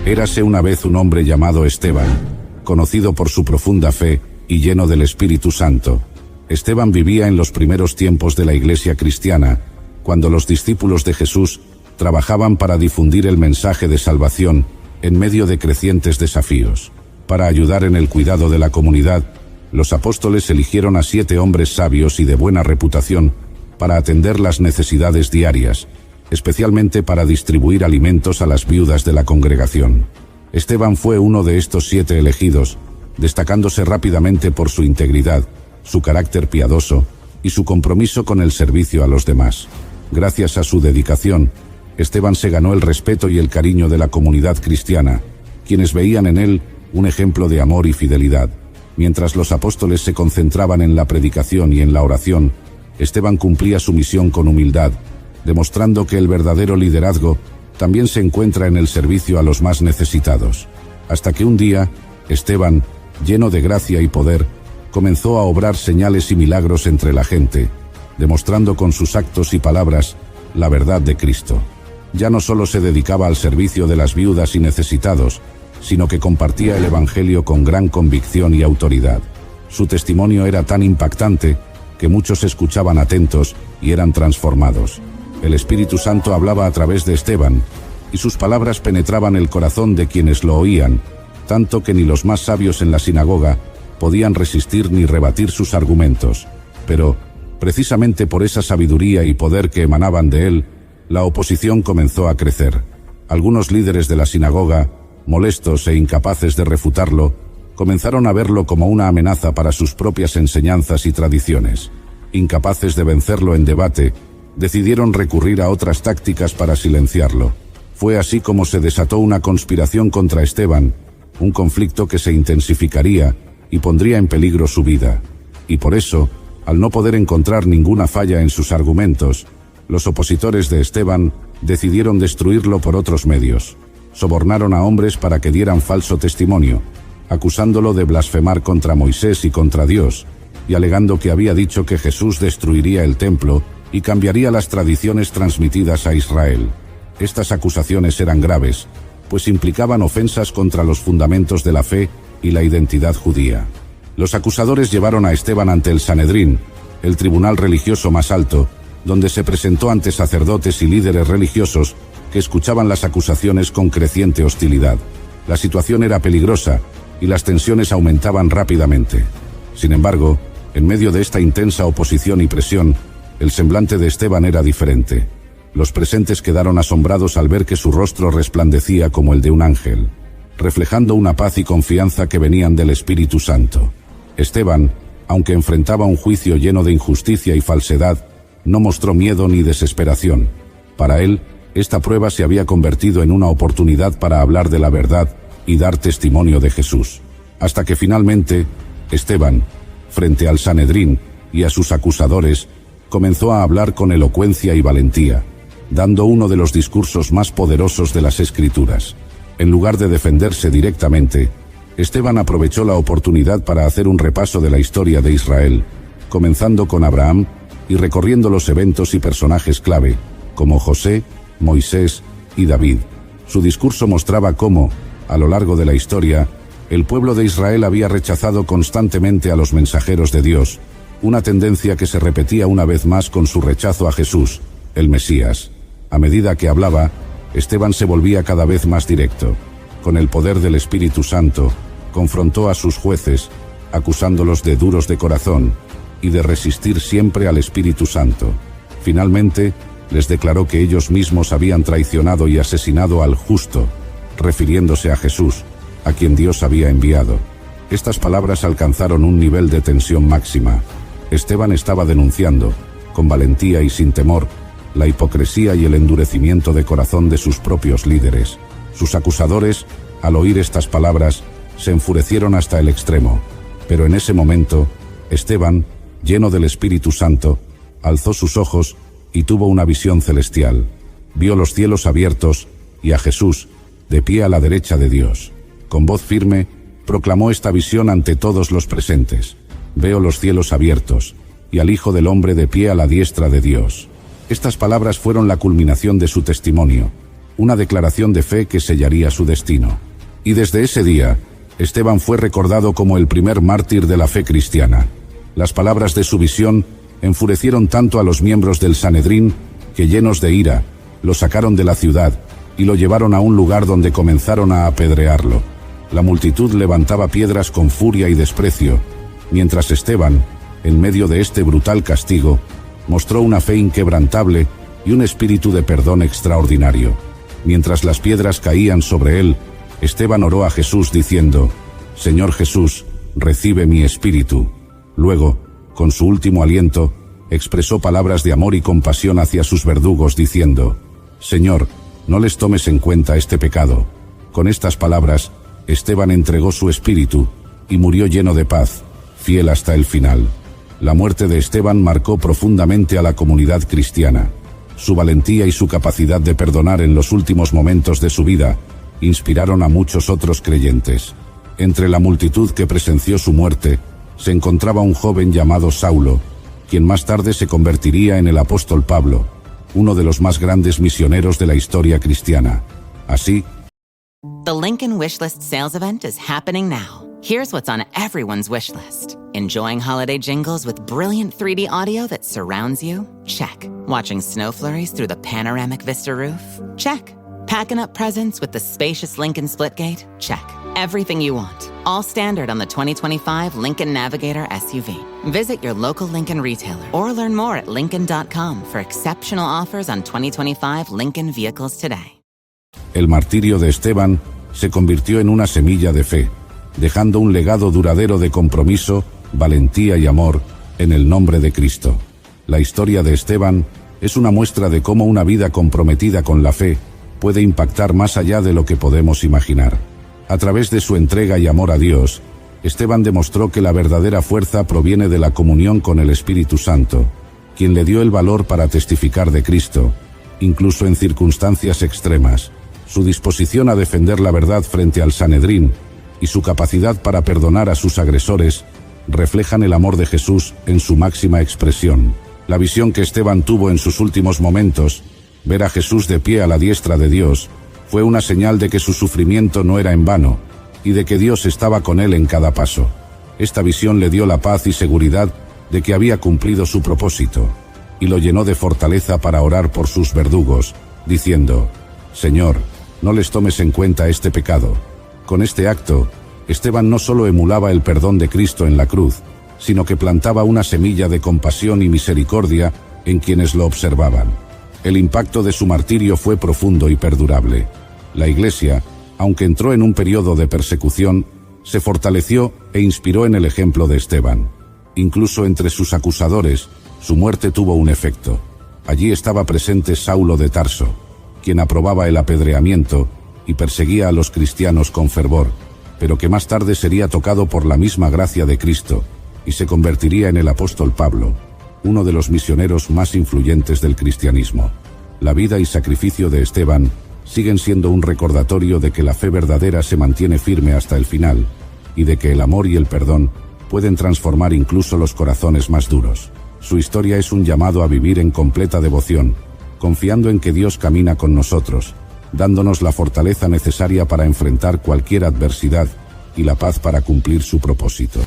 Érase una vez un hombre llamado Esteban, conocido por su profunda fe y lleno del Espíritu Santo. Esteban vivía en los primeros tiempos de la Iglesia cristiana, cuando los discípulos de Jesús trabajaban para difundir el mensaje de salvación en medio de crecientes desafíos. Para ayudar en el cuidado de la comunidad, los apóstoles eligieron a 7 hombres sabios y de buena reputación para atender las necesidades diarias, especialmente para distribuir alimentos a las viudas de la congregación. Esteban fue uno de estos 7 elegidos, destacándose rápidamente por su integridad, su carácter piadoso y su compromiso con el servicio a los demás. Gracias a su dedicación, Esteban se ganó el respeto y el cariño de la comunidad cristiana, quienes veían en él un ejemplo de amor y fidelidad. Mientras los apóstoles se concentraban en la predicación y en la oración, Esteban cumplía su misión con humildad, demostrando que el verdadero liderazgo también se encuentra en el servicio a los más necesitados. Hasta que un día, Esteban, lleno de gracia y poder, comenzó a obrar señales y milagros entre la gente, demostrando con sus actos y palabras la verdad de Cristo. Ya no solo se dedicaba al servicio de las viudas y necesitados, sino que compartía el Evangelio con gran convicción y autoridad. Su testimonio era tan impactante que muchos escuchaban atentos y eran transformados. El Espíritu Santo hablaba a través de Esteban, y sus palabras penetraban el corazón de quienes lo oían, tanto que ni los más sabios en la sinagoga podían resistir ni rebatir sus argumentos. Pero, precisamente por esa sabiduría y poder que emanaban de él, la oposición comenzó a crecer. Algunos líderes de la sinagoga, molestos e incapaces de refutarlo, comenzaron a verlo como una amenaza para sus propias enseñanzas y tradiciones. Incapaces de vencerlo en debate, decidieron recurrir a otras tácticas para silenciarlo. Fue así como se desató una conspiración contra Esteban, un conflicto que se intensificaría y pondría en peligro su vida. Y por eso, al no poder encontrar ninguna falla en sus argumentos, los opositores de Esteban decidieron destruirlo por otros medios. Sobornaron a hombres para que dieran falso testimonio, acusándolo de blasfemar contra Moisés y contra Dios, y alegando que había dicho que Jesús destruiría el templo y cambiaría las tradiciones transmitidas a Israel. Estas acusaciones eran graves, pues implicaban ofensas contra los fundamentos de la fe y la identidad judía. Los acusadores llevaron a Esteban ante el Sanedrín, el tribunal religioso más alto, donde se presentó ante sacerdotes y líderes religiosos que escuchaban las acusaciones con creciente hostilidad. La situación era peligrosa y las tensiones aumentaban rápidamente. Sin embargo, en medio de esta intensa oposición y presión, el semblante de Esteban era diferente. Los presentes quedaron asombrados al ver que su rostro resplandecía como el de un ángel, reflejando una paz y confianza que venían del Espíritu Santo. Esteban, aunque enfrentaba un juicio lleno de injusticia y falsedad, no mostró miedo ni desesperación. Para él, esta prueba se había convertido en una oportunidad para hablar de la verdad y dar testimonio de Jesús. Hasta que finalmente, Esteban, frente al Sanedrín y a sus acusadores, comenzó a hablar con elocuencia y valentía, dando uno de los discursos más poderosos de las Escrituras. En lugar de defenderse directamente, Esteban aprovechó la oportunidad para hacer un repaso de la historia de Israel, comenzando con Abraham y recorriendo los eventos y personajes clave, como José, Moisés y David. Su discurso mostraba cómo, a lo largo de la historia, el pueblo de Israel había rechazado constantemente a los mensajeros de Dios, una tendencia que se repetía una vez más con su rechazo a Jesús, el Mesías. A medida que hablaba, Esteban se volvía cada vez más directo. Con el poder del Espíritu Santo, confrontó a sus jueces, acusándolos de duros de corazón y de resistir siempre al Espíritu Santo. Finalmente, les declaró que ellos mismos habían traicionado y asesinado al justo, refiriéndose a Jesús, a quien Dios había enviado. Estas palabras alcanzaron un nivel de tensión máxima. Esteban estaba denunciando, con valentía y sin temor, la hipocresía y el endurecimiento de corazón de sus propios líderes. Sus acusadores, al oír estas palabras, se enfurecieron hasta el extremo. Pero en ese momento, Esteban, lleno del Espíritu Santo, alzó sus ojos y tuvo una visión celestial. Vio los cielos abiertos y a Jesús, de pie a la derecha de Dios. Con voz firme, proclamó esta visión ante todos los presentes. Veo los cielos abiertos y al Hijo del Hombre de pie a la diestra de Dios. Estas palabras fueron la culminación de su testimonio, una declaración de fe que sellaría su destino. Y desde ese día, Esteban fue recordado como el primer mártir de la fe cristiana. Las palabras de su visión enfurecieron tanto a los miembros del Sanedrín que, llenos de ira, lo sacaron de la ciudad y lo llevaron a un lugar donde comenzaron a apedrearlo. La multitud levantaba piedras con furia y desprecio, mientras Esteban, en medio de este brutal castigo, mostró una fe inquebrantable y un espíritu de perdón extraordinario. Mientras las piedras caían sobre él, Esteban oró a Jesús diciendo: «Señor Jesús, recibe mi espíritu». Luego, con su último aliento, expresó palabras de amor y compasión hacia sus verdugos diciendo: «Señor, no les tomes en cuenta este pecado». Con estas palabras, Esteban entregó su espíritu y murió lleno de paz, fiel hasta el final. La muerte de Esteban marcó profundamente a la comunidad cristiana. Su valentía y su capacidad de perdonar en los últimos momentos de su vida inspiraron a muchos otros creyentes. Entre la multitud que presenció su muerte, se encontraba un joven llamado Saulo, quien más tarde se convertiría en el apóstol Pablo, uno de los más grandes misioneros de la historia cristiana. Así, The Lincoln Wishlist sales event is happening now. Here's what's on everyone's wish list. Enjoying holiday jingles with brilliant 3D audio that surrounds you? Check. Watching snow flurries through the panoramic Vista roof? Check. Packing up presents with the spacious Lincoln Splitgate? Check. Everything you want. All standard on the 2025 Lincoln Navigator SUV. Visit your local Lincoln retailer or learn more at Lincoln.com for exceptional offers on 2025 Lincoln vehicles today. el martirio de Esteban se convirtió en una semilla de fe, dejando un legado duradero de compromiso, valentía y amor en el nombre de Cristo. La historia de Esteban es una muestra de cómo una vida comprometida con la fe puede impactar más allá de lo que podemos imaginar. A través de su entrega y amor a Dios, Esteban demostró que la verdadera fuerza proviene de la comunión con el Espíritu Santo, quien le dio el valor para testificar de Cristo, incluso en circunstancias extremas. Su disposición a defender la verdad frente al Sanedrín y su capacidad para perdonar a sus agresores reflejan el amor de Jesús en su máxima expresión. La visión que Esteban tuvo en sus últimos momentos, ver a Jesús de pie a la diestra de Dios, fue una señal de que su sufrimiento no era en vano y de que Dios estaba con él en cada paso. Esta visión le dio la paz y seguridad de que había cumplido su propósito, y lo llenó de fortaleza para orar por sus verdugos, diciendo: «Señor, no les tomes en cuenta este pecado». Con este acto, Esteban no solo emulaba el perdón de Cristo en la cruz, sino que plantaba una semilla de compasión y misericordia en quienes lo observaban. El impacto de su martirio fue profundo y perdurable. La Iglesia, aunque entró en un periodo de persecución, se fortaleció e inspiró en el ejemplo de Esteban. Incluso entre sus acusadores, su muerte tuvo un efecto. Allí estaba presente Saulo de Tarso, quien aprobaba el apedreamiento y perseguía a los cristianos con fervor, pero que más tarde sería tocado por la misma gracia de Cristo y se convertiría en el apóstol Pablo, uno de los misioneros más influyentes del cristianismo. La vida y sacrificio de Esteban siguen siendo un recordatorio de que la fe verdadera se mantiene firme hasta el final y de que el amor y el perdón pueden transformar incluso los corazones más duros. Su historia es un llamado a vivir en completa devoción, confiando en que Dios camina con nosotros, dándonos la fortaleza necesaria para enfrentar cualquier adversidad y la paz para cumplir su propósito.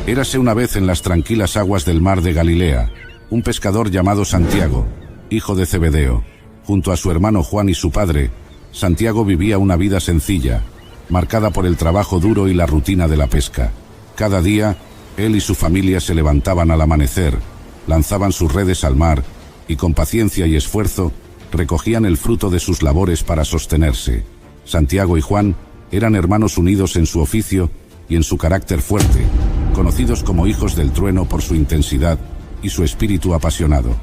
Érase una vez en las tranquilas aguas del mar de Galilea, un pescador llamado Santiago, hijo de Zebedeo. Junto a su hermano Juan y su padre, Santiago vivía una vida sencilla, marcada por el trabajo duro y la rutina de la pesca. Cada día, él y su familia se levantaban al amanecer, lanzaban sus redes al mar y con paciencia y esfuerzo recogían el fruto de sus labores para sostenerse. Santiago y Juan eran hermanos unidos en su oficio y en su carácter fuerte, conocidos como hijos del trueno por su intensidad y su espíritu apasionado.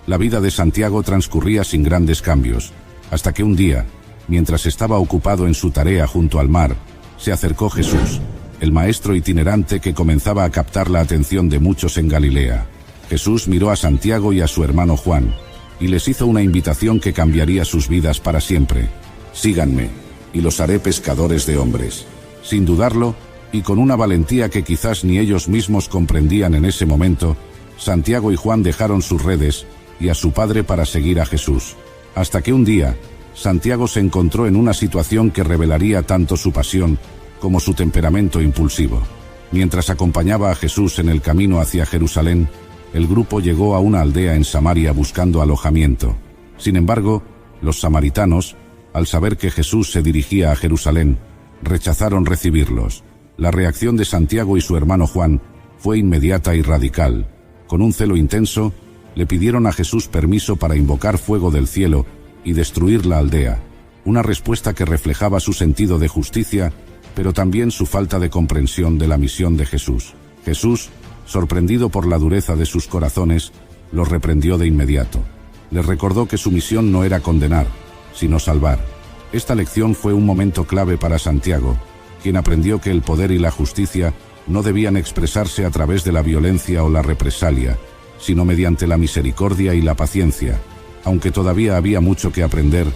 La vida de Santiago transcurría sin grandes cambios, hasta que un día, mientras estaba ocupado en su tarea junto al mar, se acercó Jesús, el maestro itinerante que comenzaba a captar la atención de muchos en Galilea. Jesús miró a Santiago y a su hermano Juan, y les hizo una invitación que cambiaría sus vidas para siempre. «Síganme, y los haré pescadores de hombres». Sin dudarlo, y con una valentía que quizás ni ellos mismos comprendían en ese momento, Santiago y Juan dejaron sus redes y a su padre para seguir a Jesús. Hasta que un día, Santiago se encontró en una situación que revelaría tanto su pasión como su temperamento impulsivo. Mientras acompañaba a Jesús en el camino hacia Jerusalén, el grupo llegó a una aldea en Samaria buscando alojamiento. Sin embargo, los samaritanos, al saber que Jesús se dirigía a Jerusalén, rechazaron recibirlos. La reacción de Santiago y su hermano Juan fue inmediata y radical. Con un celo intenso, le pidieron a Jesús permiso para invocar fuego del cielo y destruir la aldea, una respuesta que reflejaba su sentido de justicia, pero también su falta de comprensión de la misión de Jesús. Jesús, sorprendido por la dureza de sus corazones, los reprendió de inmediato. Les recordó que su misión no era condenar, sino salvar. Esta lección fue un momento clave para Santiago, quien aprendió que el poder y la justicia no debían expresarse a través de la violencia o la represalia, sino mediante la misericordia y la paciencia. Aunque todavía había mucho que aprender,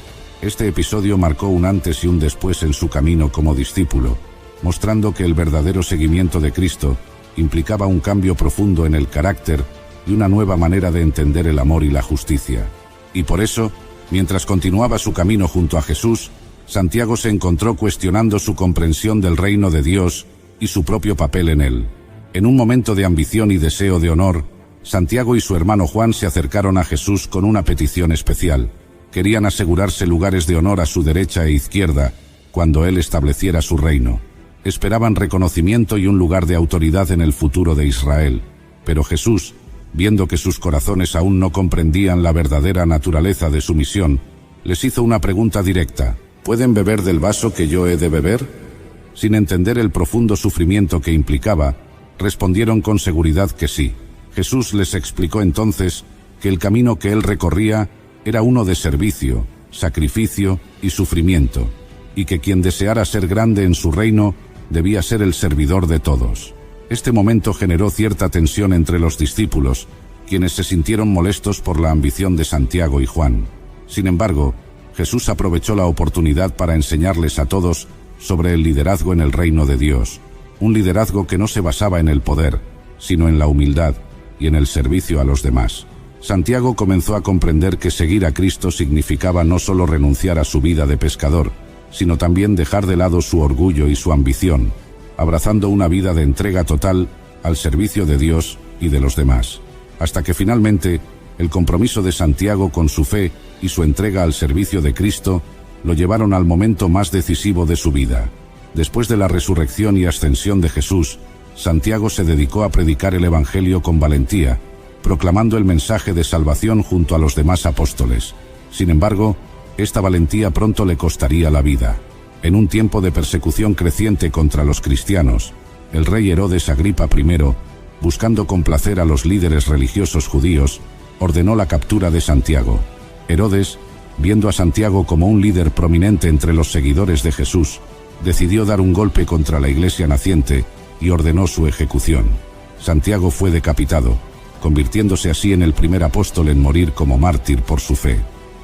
este episodio marcó un antes y un después en su camino como discípulo, mostrando que el verdadero seguimiento de Cristo implicaba un cambio profundo en el carácter y una nueva manera de entender el amor y la justicia. Y por eso, mientras continuaba su camino junto a Jesús, Santiago se encontró cuestionando su comprensión del reino de Dios y su propio papel en él. En un momento de ambición y deseo de honor, Santiago y su hermano Juan se acercaron a Jesús con una petición especial. Querían asegurarse lugares de honor a su derecha e izquierda cuando él estableciera su reino. Esperaban reconocimiento y un lugar de autoridad en el futuro de Israel. Pero Jesús, viendo que sus corazones aún no comprendían la verdadera naturaleza de su misión, les hizo una pregunta directa: ¿pueden beber del vaso que yo he de beber? Sin entender el profundo sufrimiento que implicaba, respondieron con seguridad que sí. Jesús les explicó entonces que el camino que él recorría era uno de servicio, sacrificio y sufrimiento, y que quien deseara ser grande en su reino debía ser el servidor de todos. Este momento generó cierta tensión entre los discípulos, quienes se sintieron molestos por la ambición de Santiago y Juan. Sin embargo, Jesús aprovechó la oportunidad para enseñarles a todos sobre el liderazgo en el reino de Dios, un liderazgo que no se basaba en el poder, sino en la humildad y en el servicio a los demás. Santiago comenzó a comprender que seguir a Cristo significaba no solo renunciar a su vida de pescador, sino también dejar de lado su orgullo y su ambición, abrazando una vida de entrega total al servicio de Dios y de los demás. Hasta que finalmente, el compromiso de Santiago con su fe y su entrega al servicio de Cristo lo llevaron al momento más decisivo de su vida. Después de la resurrección y ascensión de Jesús, Santiago se dedicó a predicar el Evangelio con valentía, proclamando el mensaje de salvación junto a los demás apóstoles. Sin embargo, esta valentía pronto le costaría la vida. En un tiempo de persecución creciente contra los cristianos, el rey Herodes Agripa I, buscando complacer a los líderes religiosos judíos, ordenó la captura de Santiago. Herodes, viendo a Santiago como un líder prominente entre los seguidores de Jesús, decidió dar un golpe contra la iglesia naciente y ordenó su ejecución. Santiago fue decapitado, convirtiéndose así en el primer apóstol en morir como mártir por su fe.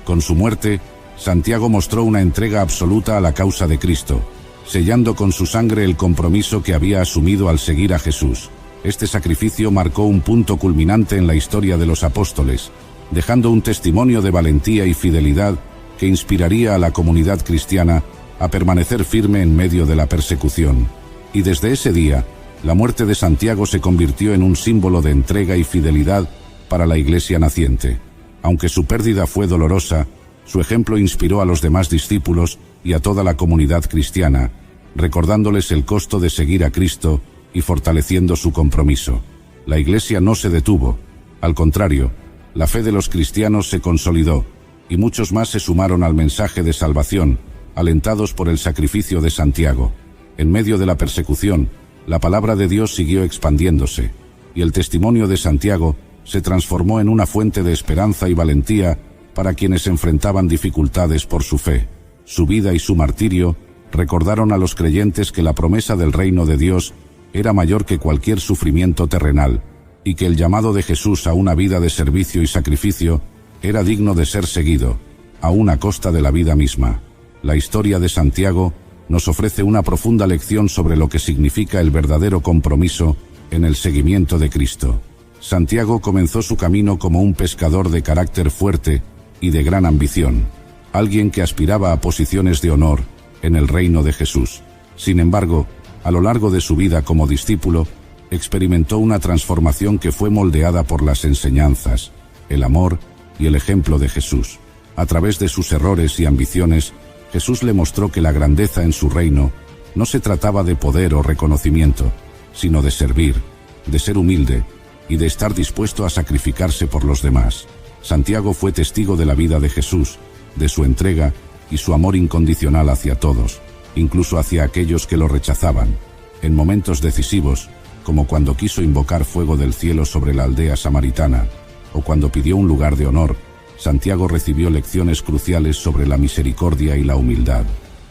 Con su muerte, Santiago mostró una entrega absoluta a la causa de Cristo, sellando con su sangre el compromiso que había asumido al seguir a Jesús. Este sacrificio marcó un punto culminante en la historia de los apóstoles, dejando un testimonio de valentía y fidelidad que inspiraría a la comunidad cristiana a permanecer firme en medio de la persecución. Y desde ese día, la muerte de Santiago se convirtió en un símbolo de entrega y fidelidad para la iglesia naciente. Aunque su pérdida fue dolorosa, su ejemplo inspiró a los demás discípulos y a toda la comunidad cristiana, recordándoles el costo de seguir a Cristo y fortaleciendo su compromiso. La iglesia no se detuvo. Al contrario, la fe de los cristianos se consolidó, y muchos más se sumaron al mensaje de salvación, alentados por el sacrificio de Santiago. En medio de la persecución, la palabra de Dios siguió expandiéndose, y el testimonio de Santiago se transformó en una fuente de esperanza y valentía para quienes enfrentaban dificultades por su fe. Su vida y su martirio recordaron a los creyentes que la promesa del reino de Dios era mayor que cualquier sufrimiento terrenal, y que el llamado de Jesús a una vida de servicio y sacrificio era digno de ser seguido, aun a costa de la vida misma. La historia de Santiago nos ofrece una profunda lección sobre lo que significa el verdadero compromiso en el seguimiento de Cristo. Santiago comenzó su camino como un pescador de carácter fuerte y de gran ambición. alguien que aspiraba a posiciones de honor en el reino de Jesús. Sin embargo, a lo largo de su vida como discípulo, experimentó una transformación que fue moldeada por las enseñanzas, el amor y el ejemplo de Jesús. A través de sus errores y ambiciones, Jesús le mostró que la grandeza en su reino no se trataba de poder o reconocimiento, sino de servir, de ser humilde y de estar dispuesto a sacrificarse por los demás. Santiago fue testigo de la vida de Jesús, de su entrega y su amor incondicional hacia todos, incluso hacia aquellos que lo rechazaban. En momentos decisivos, como cuando quiso invocar fuego del cielo sobre la aldea samaritana, o cuando pidió un lugar de honor, Santiago recibió lecciones cruciales sobre la misericordia y la humildad.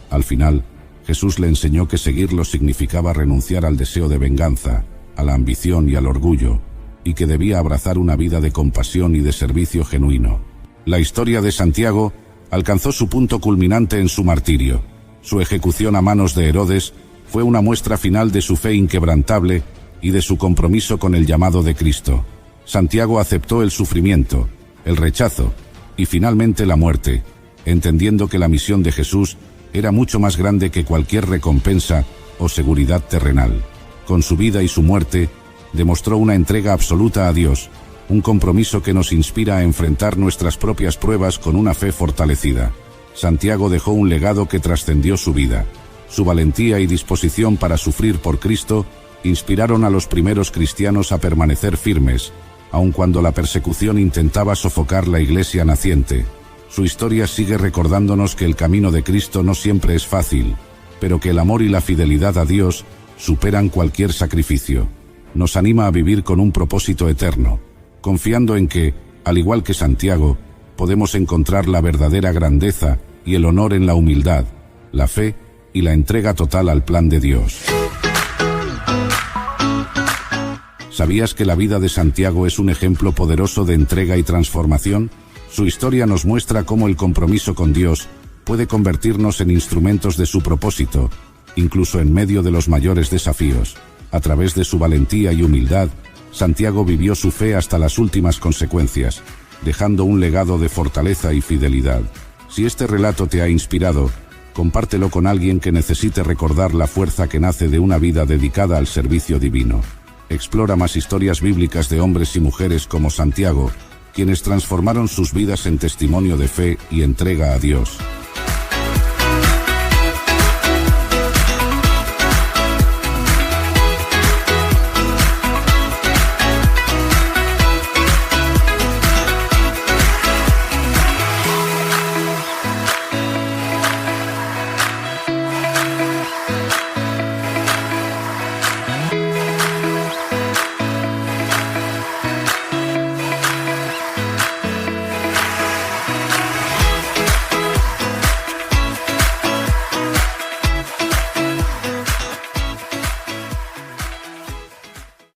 Al final, Jesús le enseñó que seguirlo significaba renunciar al deseo de venganza, a la ambición y al orgullo, y que debía abrazar una vida de compasión y de servicio genuino. La historia de Santiago alcanzó su punto culminante en su martirio. Su ejecución a manos de Herodes fue una muestra final de su fe inquebrantable y de su compromiso con el llamado de Cristo. Santiago aceptó el sufrimiento, el rechazo y finalmente la muerte, entendiendo que la misión de Jesús era mucho más grande que cualquier recompensa o seguridad terrenal. Con su vida y su muerte, demostró una entrega absoluta a Dios, un compromiso que nos inspira a enfrentar nuestras propias pruebas con una fe fortalecida. Santiago dejó un legado que trascendió su vida. Su valentía y disposición para sufrir por Cristo inspiraron a los primeros cristianos a permanecer firmes, aun cuando la persecución intentaba sofocar la iglesia naciente. Su historia sigue recordándonos que el camino de Cristo no siempre es fácil, pero que el amor y la fidelidad a Dios superan cualquier sacrificio. Nos anima a vivir con un propósito eterno, confiando en que, al igual que Santiago, podemos encontrar la verdadera grandeza y el honor en la humildad, la fe y la entrega total al plan de Dios. ¿Sabías que la vida de Santiago es un ejemplo poderoso de entrega y transformación? Su historia nos muestra cómo el compromiso con Dios puede convertirnos en instrumentos de su propósito, incluso en medio de los mayores desafíos. A través de su valentía y humildad, Santiago vivió su fe hasta las últimas consecuencias, dejando un legado de fortaleza y fidelidad. Si este relato te ha inspirado, compártelo con alguien que necesite recordar la fuerza que nace de una vida dedicada al servicio divino. Explora más historias bíblicas de hombres y mujeres como Santiago, quienes transformaron sus vidas en testimonio de fe y entrega a Dios.